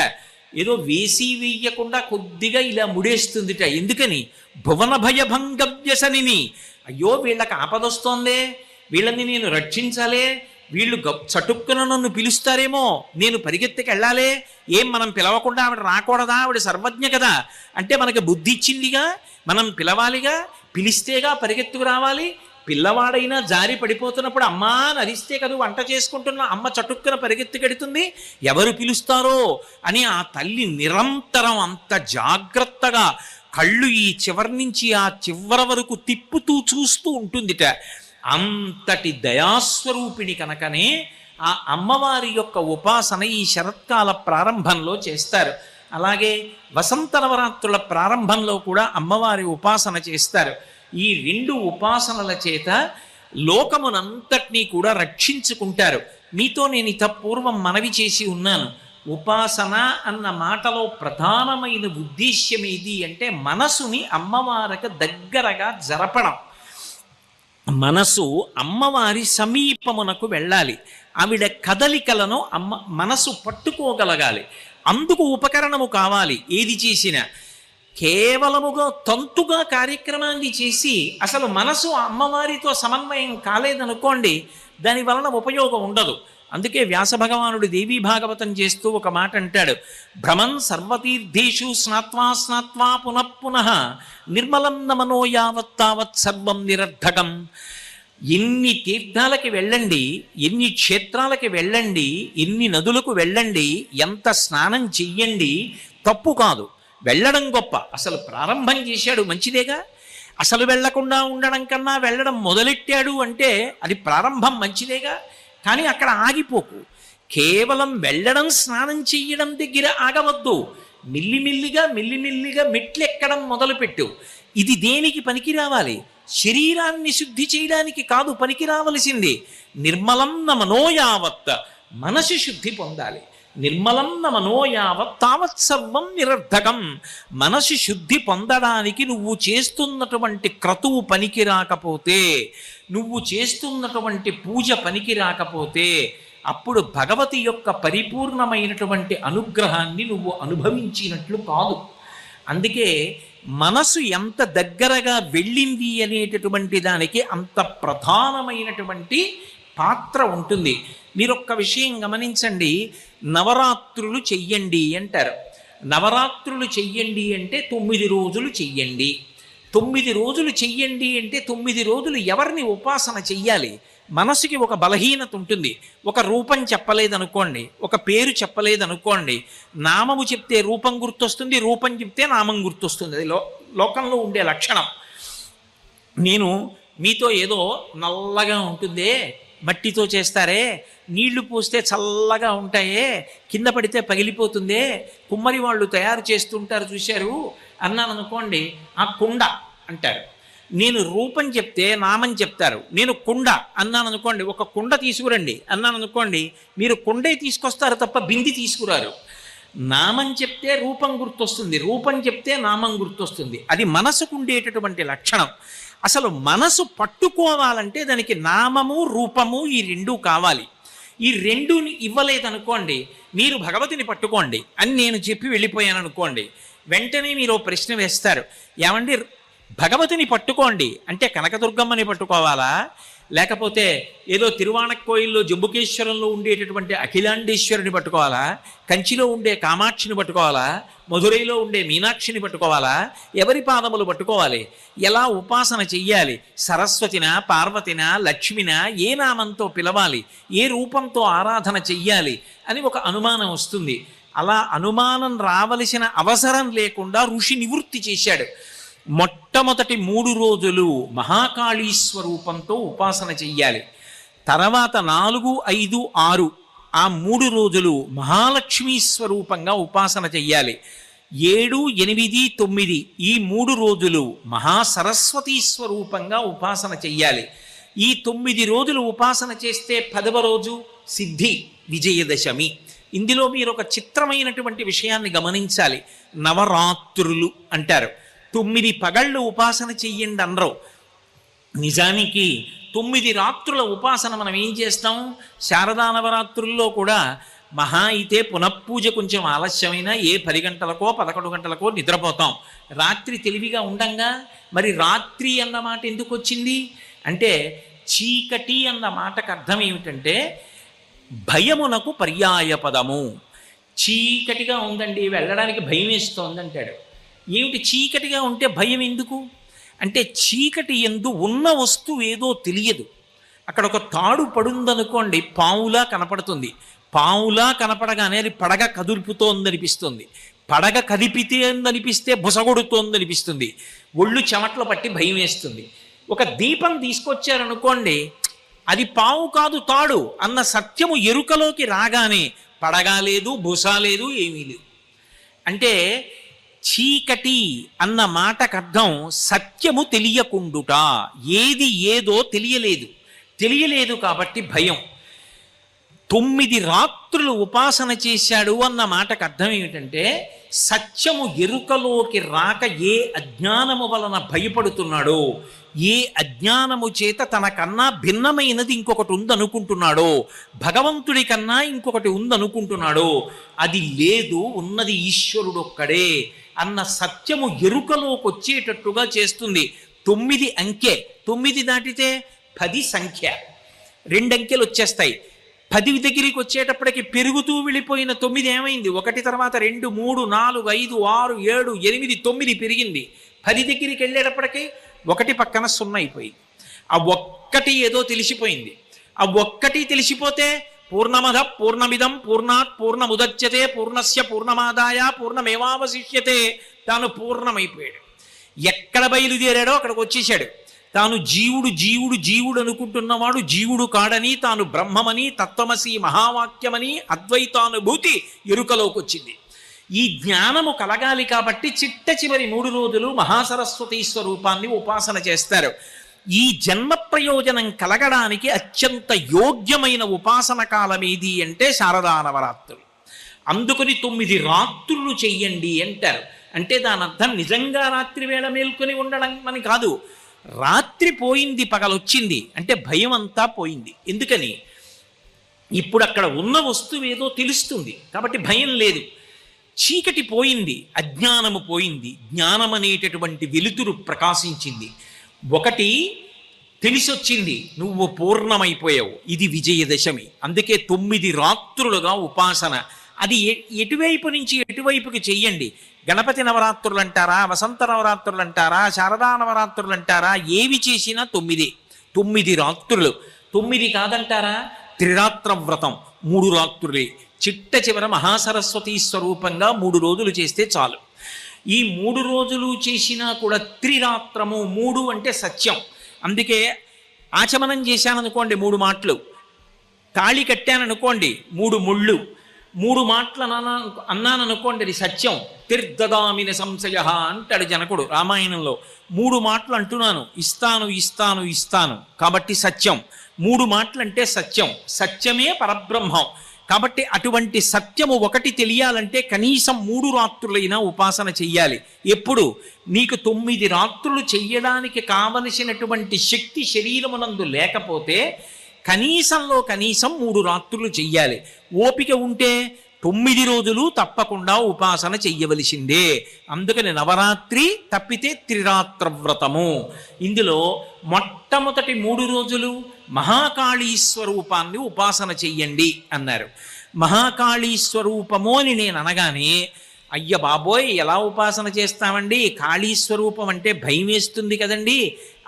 ఏదో వేసి వెయ్యకుండా కొద్దిగా ఇలా ముడేస్తుందిట. ఎందుకని? భువన భయభంగ వ్యసనిని. అయ్యో వీళ్ళకి ఆపదొస్తోందే, వీళ్ళని నేను రక్షించాలే, వీళ్ళు చటుక్కున నన్ను పిలుస్తారేమో, నేను పరిగెత్తికి వెళ్ళాలే, ఏం మనం పిలవకుండా ఆవిడ రాకూడదా? ఆవిడ సర్వజ్ఞ కదా. అంటే మనకి బుద్ధి ఇచ్చిందిగా, మనం పిలవాలిగా, పిలిస్తేగా పరిగెత్తుకు రావాలి. పిల్లవాడైనా జారి పడిపోతున్నప్పుడు అమ్మా అని అరిస్తే కదా వంట చేసుకుంటున్న అమ్మ చటుక్కున పరిగెత్తుకెడుతుంది. ఎవరు పిలుస్తారో అని ఆ తల్లి నిరంతరం అంత జాగ్రత్తగా కళ్ళు ఈ చివరి నుంచి ఆ చివరి వరకు తిప్పుతూ చూస్తూ ఉంటుందిట. అంతటి దయాస్వరూపిణి కనుకనే ఆ అమ్మవారి యొక్క ఉపాసన ఈ శరత్కాల ప్రారంభంలో చేస్తారు. అలాగే వసంత నవరాత్రుల ప్రారంభంలో కూడా అమ్మవారి ఉపాసన చేస్తారు. ఈ రెండు ఉపాసనల చేత లోకమునంతటినీ కూడా రక్షించుకుంటారు. మీతో నేను ఇత పూర్వం మనవి చేసి ఉన్నాను. ఉపాసన అన్న మాటలో ప్రధానమైన ఉద్దేశ్యం ఏది అంటే మనసుని అమ్మవారికి దగ్గరగా జరపడం. మనసు అమ్మవారి సమీపమునకు వెళ్ళాలి. ఆవిడ కదలికలను మనసు పట్టుకోగలగాలి. అందుకు ఉపకరణము కావాలి. ఏది చేసినా కేవలముగా తంతుగా కార్యక్రమాన్ని చేసి అసలు మనసు అమ్మవారితో సమన్వయం కాలేదనుకోండి, దాని వలన ఉపయోగం ఉండదు. అందుకే వ్యాస భగవానుడు దేవీ భాగవతం చేస్తూ ఒక మాట అంటాడు, భ్రమన్ సర్వతీర్థేషు స్నాత్వా స్నాత్వా పునఃపునః నిర్మలం నమనో యావత్తావత్ సర్వం నిరర్ధకం. ఎన్ని తీర్థాలకి వెళ్ళండి, ఎన్ని క్షేత్రాలకి వెళ్ళండి, ఎన్ని నదులకు వెళ్ళండి, ఎంత స్నానం చెయ్యండి, తప్పు కాదు. వెళ్ళడం గొప్ప. అసలు ప్రారంభం చేశాడు మంచిదేగా. అసలు వెళ్లకుండా ఉండడం కన్నా వెళ్ళడం మొదలెట్టాడు అంటే అది ప్రారంభం మంచిదేగా. కానీ అక్కడ ఆగిపోకు. కేవలం వెళ్ళడం స్నానం చెయ్యడం దగ్గర ఆగవద్దు. మెల్లిమెల్లిగా మెట్లెక్కడం మొదలుపెట్టు. ఇది దేనికి పనికి రావాలి? శరీరాన్ని శుద్ధి చేయడానికి కాదు పనికి రావలసింది. నిర్మలం నమనో యావత్, మనసు శుద్ధి పొందాలి. నిర్మలం నమనో యావత్ తావత్ సర్వం నిరర్ధకం. మనసు శుద్ధి పొందడానికి నువ్వు చేస్తున్నటువంటి క్రతువు పనికి రాకపోతే, నువ్వు చేస్తున్నటువంటి పూజ పనికి రాకపోతే, అప్పుడు భగవతి యొక్క పరిపూర్ణమైనటువంటి అనుగ్రహాన్ని నువ్వు అనుభవించినట్లు కాదు. అందుకే మనసు ఎంత దగ్గరగా వెళ్ళింది అనేటటువంటి దానికి అంత ప్రధానమైనటువంటి పాత్ర ఉంటుంది. మీరొక్క విషయం గమనించండి, నవరాత్రులు చెయ్యండి అంటారు. నవరాత్రులు చెయ్యండి అంటే 9 రోజులు చెయ్యండి. 9 రోజులు చెయ్యండి అంటే 9 రోజులు ఎవరిని ఉపాసన చెయ్యాలి? మనసుకి ఒక బలహీనత ఉంటుంది. ఒక రూపం చెప్పలేదనుకోండి, ఒక పేరు చెప్పలేదనుకోండి, నామము చెప్తే రూపం గుర్తొస్తుంది, రూపం చెప్తే నామం గుర్తొస్తుంది. అది లోకంలో ఉండే లక్షణం. నేను మీతో ఏదో నల్లగా ఉంటుందే, మట్టితో చేస్తారే, నీళ్లు పోస్తే చల్లగా ఉంటాయే, కింద పడితే పగిలిపోతుందే, కుమ్మరి వాళ్ళు తయారు చేస్తుంటారు చూశారు అన్నాను అనుకోండి, ఆ కుండ అంటారు. నేను రూపం చెప్తే నామం చెప్తారు. నేను కుండ అన్నాను అనుకోండి, ఒక కుండ తీసుకురండి అన్నాను అనుకోండి, మీరు కుండే తీసుకొస్తారు తప్ప బింది తీసుకురారు. నామం చెప్తే రూపం గుర్తొస్తుంది, రూపం చెప్తే నామం గుర్తొస్తుంది. అది మనసుకు ఉండేటటువంటి లక్షణం. అసలు మనసు పట్టుకోవాలంటే దానికి నామము రూపము ఈ రెండూ కావాలి. ఈ రెండుని ఇవ్వలేదనుకోండి, మీరు భగవతిని పట్టుకోండి అని నేను చెప్పి వెళ్ళిపోయాను అనుకోండి, వెంటనే మీరు ప్రశ్న వేస్తారు, ఏమండి భగవతిని పట్టుకోండి అంటే కనకదుర్గమ్మని పట్టుకోవాలా, లేకపోతే ఏదో తిరువాణక్కోయిల్లో జంబుకేశ్వరంలో ఉండేటటువంటి అఖిలాండేశ్వరిని పట్టుకోవాలా, కంచిలో ఉండే కామాక్షిని పట్టుకోవాలా, మధురైలో ఉండే మీనాక్షిని పట్టుకోవాలా, ఎవరి పాదములు పట్టుకోవాలి, ఎలా ఉపాసన చెయ్యాలి, సరస్వతిన పార్వతిన లక్ష్మిన, ఏ నామంతో పిలవాలి, ఏ రూపంతో ఆరాధన చెయ్యాలి అని ఒక అనుమానం వస్తుంది. అలా అనుమానం రావలసిన అవసరం లేకుండా ఋషి నివృత్తి చేశాడు. మొట్టమొదటి 3 రోజులు మహాకాళీ స్వరూపంతో ఉపాసన చెయ్యాలి. తర్వాత 4, 5, 6 ఆ 3 రోజులు మహాలక్ష్మీ స్వరూపంగా ఉపాసన చెయ్యాలి. 7, 8, 9 ఈ 3 రోజులు మహాసరస్వతీ స్వరూపంగా ఉపాసన చెయ్యాలి. ఈ 9 రోజులు ఉపాసన చేస్తే 10వ రోజు సిద్ధి విజయదశమి. ఇందులో మీరు ఒక చిత్రమైనటువంటి విషయాన్ని గమనించాలి. నవరాత్రులు అంటారు. 9 పగళ్ళు ఉపాసన చెయ్యండి అనరు. నిజానికి 9 రాత్రుల ఉపాసన మనం ఏం చేస్తాం? శారదా నవరాత్రుల్లో కూడా మహా అయితే పునఃపూజ కొంచెం ఆలస్యమైనా 10 గంటలకో 11 గంటలకో నిద్రపోతాం. రాత్రి తెలివిగా ఉండంగా. మరి రాత్రి అన్న మాట ఎందుకు వచ్చింది అంటే, చీకటి అన్న మాటకు అర్థం ఏమిటంటే భయమునకు పర్యాయ పదము. చీకటిగా ఉందండి, వెళ్ళడానికి భయం వేస్తోంది అంటాడు. ఏమిటి చీకటిగా ఉంటే భయం ఎందుకు అంటే, చీకటి ఎందు ఉన్న వస్తువు ఏదో తెలియదు. అక్కడ ఒక తాడు పడుందనుకోండి, పావులా కనపడుతుంది. పావులా కనపడగానే అది పడగ కదులుపుతోందనిపిస్తుంది. పడగ కదిపితే అనిపిస్తే బుసగొడుతోందనిపిస్తుంది. ఒళ్ళు చెమట్లు పట్టి భయం వేస్తుంది. ఒక దీపం తీసుకొచ్చారనుకోండి, అది పావు కాదు తాడు అన్న సత్యము ఎరుకలోకి రాగానే పడగా లేదు, బుస లేదు, ఏమీ లేదు. అంటే చీకటి అన్న మాటకు అర్థం సత్యము తెలియకుండుట. ఏది ఏదో తెలియలేదు కాబట్టి భయం. 9 రాత్రులు ఉపాసన చేశాడు అన్న మాటకు అర్థం ఏమిటంటే, సత్యము ఎరుకలోకి రాక ఏ అజ్ఞానము వలన భయపడుతున్నాడో, ఏ అజ్ఞానము చేత తనకన్నా భిన్నమైనది ఇంకొకటి ఉందనుకుంటున్నాడో, భగవంతుడి కన్నా ఇంకొకటి ఉందనుకుంటున్నాడో, అది లేదు, ఉన్నది ఈశ్వరుడు ఒక్కడే అన్న సత్యము ఎరుకలోకి వచ్చేటట్టుగా చేస్తుంది. 9 అంకె. 9 దాటితే 10 సంఖ్య. 2 అంకెలు వచ్చేస్తాయి. 10 దగ్గరికి వచ్చేటప్పటికి పెరుగుతూ వెళ్ళిపోయిన 9 ఏమైంది? 1 తర్వాత 2, 3, 4, 5, 6, 7, 8, 9 పెరిగింది. 10 దగ్గరికి వెళ్ళేటప్పటికి 1 పక్కన 0 అయిపోయింది. ఆ ఒక్కటి ఏదో తెలిసిపోయింది. ఆ ఒక్కటి తెలిసిపోతే పూర్ణమద పూర్ణమిదం పూర్ణాత్ పూర్ణముదచ్యతే పూర్ణస్య పూర్ణమాదాయ పూర్ణమేవావశిష్యతే. తాను పూర్ణమైపోయాడు. ఎక్కడ బయలుదేరాడో అక్కడికి వచ్చేసాడు. తాను జీవుడు అనుకుంటున్నవాడు జీవుడు కాడని, తాను బ్రహ్మమని, తత్వమసి మహావాక్యమని అద్వైతానుభూతి ఎరుకలోకి వచ్చింది. ఈ జ్ఞానము కలగాలి కాబట్టి చిట్ట చివరి 3 రోజులు మహాసరస్వతీ స్వరూపాన్ని ఉపాసన చేస్తారు. ఈ జన్మ ప్రయోజనం కలగడానికి అత్యంత యోగ్యమైన ఉపాసన కాలం ఏది అంటే శారదా నవరాత్రులు. అందుకని 9 రాత్రులు చెయ్యండి అంటారు. అంటే దాని అర్థం నిజంగా రాత్రి వేళ మేల్కొని ఉండడం అని కాదు. రాత్రి పోయింది, పగలొచ్చింది అంటే భయం అంతా పోయింది. ఎందుకని? ఇప్పుడు అక్కడ ఉన్న వస్తువు ఏదో తెలుస్తుంది కాబట్టి భయం లేదు. చీకటి పోయింది, అజ్ఞానము పోయింది, జ్ఞానం అనేటటువంటి వెలుతురు ప్రకాశించింది. ఒకటి తెలిసొచ్చింది, నువ్వు పూర్ణమైపోయావు. ఇది విజయదశమి. అందుకే 9 రాత్రులుగా ఉపాసన. అది ఎటువైపు నుంచి ఎటువైపుకి చెయ్యండి. గణపతి నవరాత్రులు అంటారా, వసంత నవరాత్రులు అంటారా, శారదా నవరాత్రులు అంటారా, ఏవి చేసినా 9 రాత్రులు. 9 కాదంటారా, త్రిరాత్ర వ్రతం 3 రాత్రులే. చిట్ట చివర మహాసరస్వతీ స్వరూపంగా 3 రోజులు చేస్తే చాలు. ఈ 3 రోజులు చేసినా కూడా త్రిరాత్రము. 3 అంటే సత్యం. అందుకే ఆచమనం చేశాననుకోండి 3 మాటలు, తాళి కట్టాననుకోండి 3 ముళ్ళు, 3 మాటలు అన్నాననుకోండి అది సత్యం. తిర్దదామిన సంశయ అంటాడు జనకుడు రామాయణంలో. 3 మాటలు అంటున్నాను, ఇస్తాను ఇస్తాను ఇస్తాను, కాబట్టి సత్యం. 3 మాటలు అంటే సత్యం, సత్యమే పరబ్రహ్మం. కాబట్టి అటువంటి సత్యము ఒకటి తెలియాలంటే కనీసం 3 రాత్రులైనా ఉపాసన చెయ్యాలి. ఎప్పుడు? నీకు 9 రాత్రులు చెయ్యడానికి కావలసినటువంటి శక్తి శరీరమునందు లేకపోతే కనీసంలో కనీసం 3 రాత్రులు చెయ్యాలి. ఓపిక ఉంటే 9 రోజులు తప్పకుండా ఉపాసన చెయ్యవలసిందే. అందుకని నవరాత్రి తప్పితే త్రిరాత్ర వ్రతము. ఇందులో మొట్టమొదటి 3 రోజులు మహాకాళీ స్వరూపాన్ని ఉపాసన చెయ్యండి అన్నారు. మహాకాళీ స్వరూపము అని నేను అనగానే అయ్య బాబోయ్ ఎలా ఉపాసన చేస్తామండి, కాళీ స్వరూపం అంటే భయం వేస్తుంది కదండి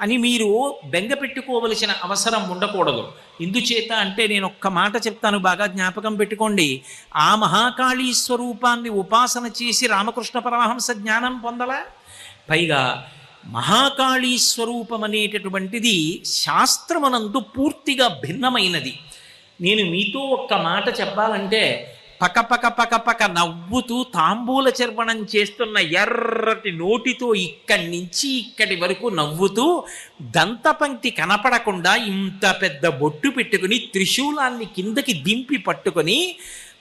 అని మీరు బెంగ పెట్టుకోవలసిన అవసరం ఉండకూడదు. ఎందుచేత అంటే నేను ఒక్క మాట చెప్తాను, బాగా జ్ఞాపకం పెట్టుకోండి. ఆ మహాకాళీ స్వరూపాన్ని ఉపాసన చేసి రామకృష్ణ పరమహంస జ్ఞానం పొందలా? పైగా మహాకాళీ స్వరూపం అనేటటువంటిది శాస్త్రమునందు పూర్తిగా భిన్నమైనది. నేను మీతో ఒక్క మాట చెప్పాలంటే పకపక పకపక నవ్వుతూ తాంబూల చర్వణం చేస్తున్న ఎర్రటి నోటితో ఇక్కడి నుంచి ఇక్కడి వరకు నవ్వుతూ దంతపంక్తి కనపడకుండా ఇంత పెద్ద బొట్టు పెట్టుకుని త్రిశూలాన్ని కిందకి దింపి పట్టుకొని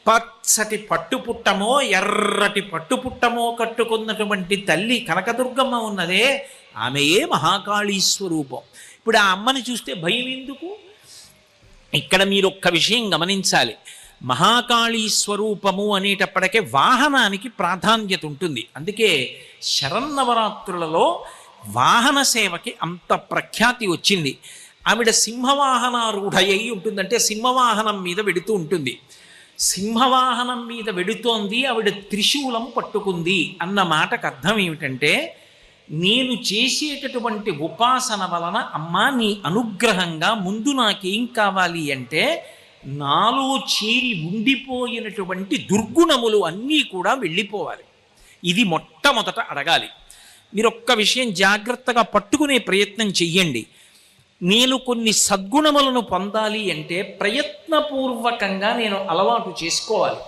పచ్చటి పట్టుపుట్టమో ఎర్రటి పట్టుపుట్టమో కట్టుకున్నటువంటి తల్లి కనకదుర్గమ్మ ఉన్నదే, ఆమెయే మహాకాళీ స్వరూపం. ఇప్పుడు ఆ అమ్మని చూస్తే భయం ఎందుకు? ఇక్కడ మీరు ఒక్క విషయం గమనించాలి. మహాకాళీ స్వరూపము అనేటప్పటికే వాహనానికి ప్రాధాన్యత ఉంటుంది. అందుకే శరన్నవరాత్రులలో వాహన సేవకి అంత ప్రఖ్యాతి వచ్చింది. ఆవిడ సింహవాహనారూఢయ్యి ఉంటుందంటే సింహవాహనం మీద వెడుతూ ఉంటుంది. సింహవాహనం మీద వెడుతోంది, ఆవిడ త్రిశూలం పట్టుకుంది అన్న మాటకు అర్థం ఏమిటంటే నేను చేసేటటువంటి ఉపాసన వలన అమ్మా నీ అనుగ్రహంగా ముందు నాకేం కావాలి అంటే నాలో చేరి ఉండిపోయినటువంటి దుర్గుణములు అన్నీ కూడా వెళ్ళిపోవాలి. ఇది మొట్టమొదట అడగాలి. మీరు ఒక్క విషయం జాగ్రత్తగా పట్టుకునే ప్రయత్నం చెయ్యండి. నేను కొన్ని సద్గుణములను పొందాలి అంటే ప్రయత్నపూర్వకంగా నేను అలవాటు చేసుకోవాలి.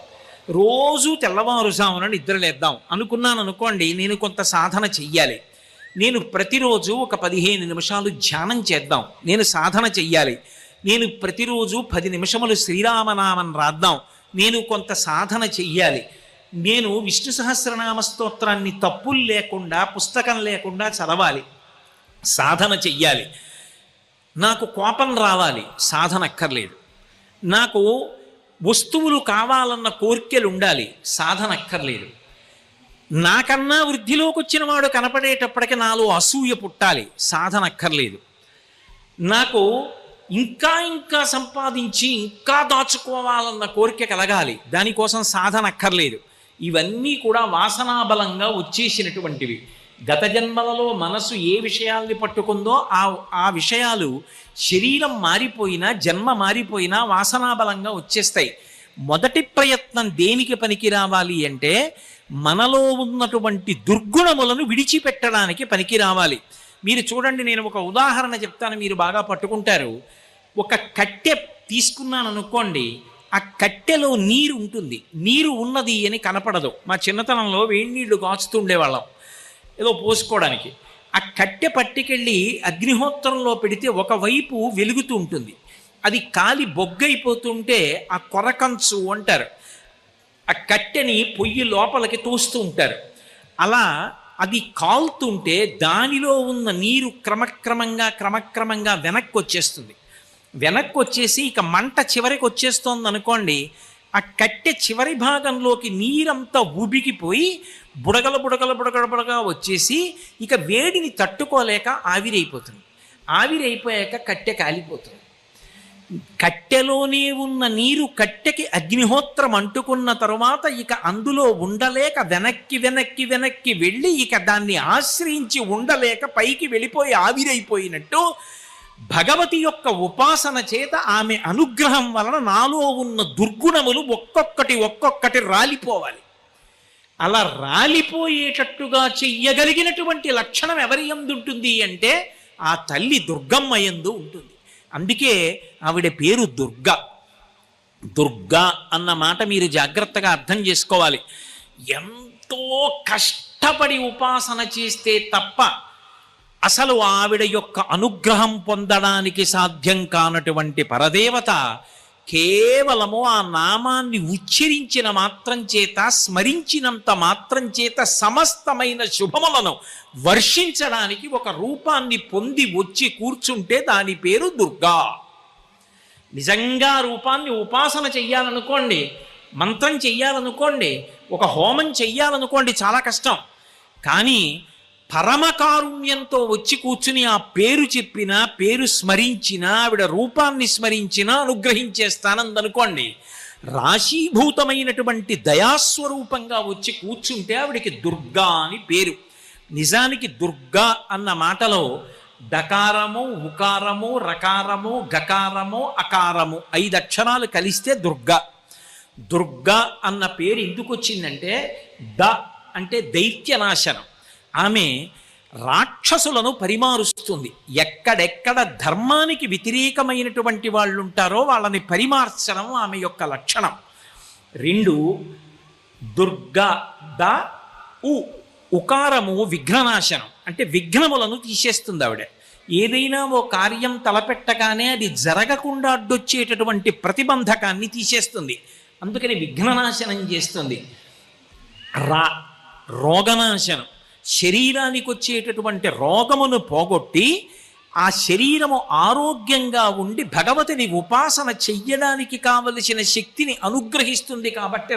రోజు తెల్లవారుజామున నిద్రలేద్దాం అనుకున్నాను అనుకోండి, నేను కొంత సాధన చెయ్యాలి. నేను ప్రతిరోజు ఒక 15 నిమిషాలు ధ్యానం చేద్దాం, నేను సాధన చెయ్యాలి. నేను ప్రతిరోజు 10 నిమిషములు శ్రీరామనామం రాద్దాం, నేను కొంత సాధన చెయ్యాలి. నేను విష్ణు సహస్రనామ స్తోత్రాన్ని తప్పులు లేకుండా పుస్తకం లేకుండా చదవాలి, సాధన చెయ్యాలి. నాకు కోపం రావాలి, సాధన అక్కర్లేదు. నాకు వస్తువులు కావాలన్న కోరికలు ఉండాలి, సాధన అక్కర్లేదు. నాకన్నా వృద్ధిలోకి వచ్చిన వాడు కనపడేటప్పటికి నాలో అసూయ పుట్టాలి, సాధన అక్కర్లేదు. నాకు ఇంకా ఇంకా సంపాదించి ఇంకా దాచుకోవాలన్న కోరిక కలగాలి, దానికోసం సాధన అక్కర్లేదు. ఇవన్నీ కూడా వాసనాబలంగా వచ్చేసినటువంటివి. గత జన్మలలో మనసు ఏ విషయాల్ని పట్టుకుందో ఆ విషయాలు శరీరం మారిపోయినా జన్మ మారిపోయినా వాసనాబలంగా వచ్చేస్తాయి. మొదటి ప్రయత్నం దేనికి పనికి రావాలి అంటే మనలో ఉన్నటువంటి దుర్గుణములను విడిచిపెట్టడానికి పనికి రావాలి. మీరు చూడండి, నేను ఒక ఉదాహరణ చెప్తాను, మీరు బాగా పట్టుకుంటారు. ఒక కట్టె తీసుకున్నాను అనుకోండి, ఆ కట్టెలో నీరు ఉంటుంది, నీరు ఉన్నది అని కనపడదు. మా చిన్నతనంలో వేడి నీళ్లు కాచుతుండేవాళ్ళం ఏదో పోసుకోవడానికి. ఆ కట్టె పట్టుకెళ్ళి అగ్నిహోత్రంలో పెడితే ఒకవైపు వెలుగుతూ ఉంటుంది, అది కాలి బొగ్గైపోతుంటే ఆ కొరకంచు అంటారు. ఆ కట్టెని పొయ్యి లోపలికి తోస్తూ ఉంటారు. అలా అది కాలుతుంటే దానిలో ఉన్న నీరు క్రమక్రమంగా వెనక్కి వచ్చేస్తుంది. వెనక్కి వచ్చేసి ఇక మంట చివరికి వచ్చేస్తోంది అనుకోండి, ఆ కట్టె చివరి భాగంలోకి నీరంతా ఉబికిపోయి బుడగలుగా వచ్చేసి ఇక వేడిని తట్టుకోలేక ఆవిరైపోతుంది. ఆవిరైపోయాక కట్టె కాలిపోతుంది. కట్టెలోనే ఉన్న నీరు కట్టెకి అగ్నిహోత్రం అంటుకున్న తరువాత ఇక అందులో ఉండలేక వెనక్కి వెళ్ళి ఇక దాన్ని ఆశ్రయించి ఉండలేక పైకి వెళ్ళిపోయి ఆవిరైపోయినట్టు భగవతి యొక్క ఉపాసన చేత ఆమె అనుగ్రహం వలన నాలో ఉన్న దుర్గుణములు ఒక్కొక్కటి రాలిపోవాలి. అలా రాలిపోయేటట్టుగా చెయ్యగలిగినటువంటి లక్షణం ఎవరి యందు ఉంటుంది అంటే ఆ తల్లి దుర్గమ్మ యందు ఉంటుంది. అందుకే ఆవిడ పేరు దుర్గ. దుర్గా అన్న మాట మీరు జాగ్రత్తగా అర్థం చేసుకోవాలి. ఎంతో కష్టపడి ఉపాసన చేస్తే తప్ప అసలు ఆవిడ యొక్క అనుగ్రహం పొందడానికి సాధ్యం కానటువంటి పరదేవత కేవలము ఆ నామాన్ని ఉచ్చరించిన మాత్రం చేత, స్మరించినంత మాత్రం చేత సమస్తమైన శుభములను వర్షించడానికి ఒక రూపాన్ని పొంది వచ్చి కూర్చుంటే దాని పేరు దుర్గా. నిజంగా రూపాన్ని ఉపాసన చెయ్యాలనుకోండి, మంత్రం చెయ్యాలనుకోండి, ఒక హోమం చెయ్యాలనుకోండి, చాలా కష్టం. కానీ పరమకారుణ్యంతో వచ్చి కూర్చుని ఆ పేరు చెప్పినా, పేరు స్మరించినా, ఆవిడ రూపాన్ని స్మరించినా అనుగ్రహించేస్తానందనుకోండి. రాశీభూతమైనటువంటి దయాస్వరూపంగా వచ్చి కూర్చుంటే ఆవిడికి దుర్గా అని పేరు. నిజానికి దుర్గా అన్న మాటలో డకారము, ఉకారము, రకారము, గకారము, అకారము 5 అక్షరాలు కలిస్తే దుర్గా. దుర్గా అన్న పేరు ఎందుకు వచ్చిందంటే ద అంటే దైత్యనాశనం. ఆమె రాక్షసులను పరిమారుస్తుంది. ఎక్కడెక్కడ ధర్మానికి వ్యతిరేకమైనటువంటి వాళ్ళు ఉంటారో వాళ్ళని పరిమార్చడం ఆమె యొక్క లక్షణం. 2 దుర్గా ద ఉ ఉకారము విఘ్ననాశనం, అంటే విఘ్నములను తీసేస్తుంది ఆవిడ. ఏదైనా ఓ కార్యం తలపెట్టగానే అది జరగకుండా అడ్డొచ్చేటటువంటి ప్రతిబంధకాన్ని తీసేస్తుంది, అందుకని విఘ్ననాశనం చేస్తుంది. రోగనాశనం, శరీరానికి వచ్చేటటువంటి రోగమును పోగొట్టి ఆ శరీరము ఆరోగ్యంగా ఉండి భగవతిని ఉపాసన చెయ్యడానికి కావలసిన శక్తిని అనుగ్రహిస్తుంది కాబట్టి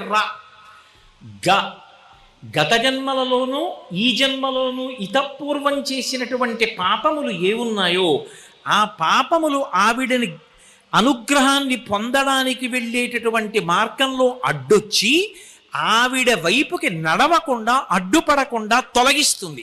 గత జన్మలలోనూ ఈ జన్మలోనూ ఇతపూర్వం చేసినటువంటి పాపములు ఏమున్నాయో ఆ పాపములు ఆవిడని అనుగ్రహాన్ని పొందడానికి వెళ్ళేటటువంటి మార్గంలో అడ్డొచ్చి ఆవిడ వైపుకి నడవకుండా, అడ్డుపడకుండా తొలగిస్తుంది.